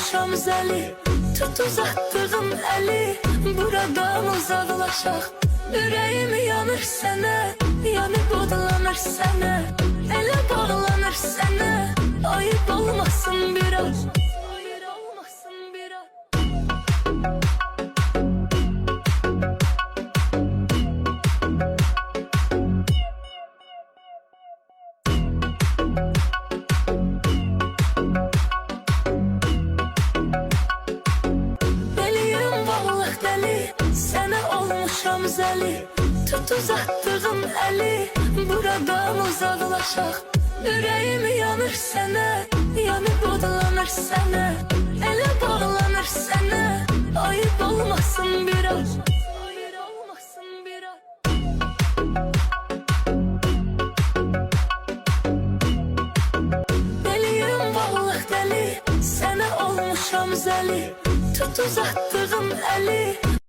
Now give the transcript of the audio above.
olmuşam zeli. Tut uzattığım eli, buradan uzaklaşaq. Ürəyim yanır sənə, yanıb odlanır sənə. Elə bağlanır sənə, ayıp olmasın biraz. Hayır olmasın biraz. Deliyim vallahi deli, sənə olmuşam zəli. Tut uzattığım eli, buradan uzaklaşaq. Ürəyim yanır sənə, yanıb odlanır sənə. Elə bağlanır sənə, ayıp olmasın biraz. Hayır olmasın biraz. Deliyim vallahi deli, sənə olmuşam zəli. Tut uzattığım eli,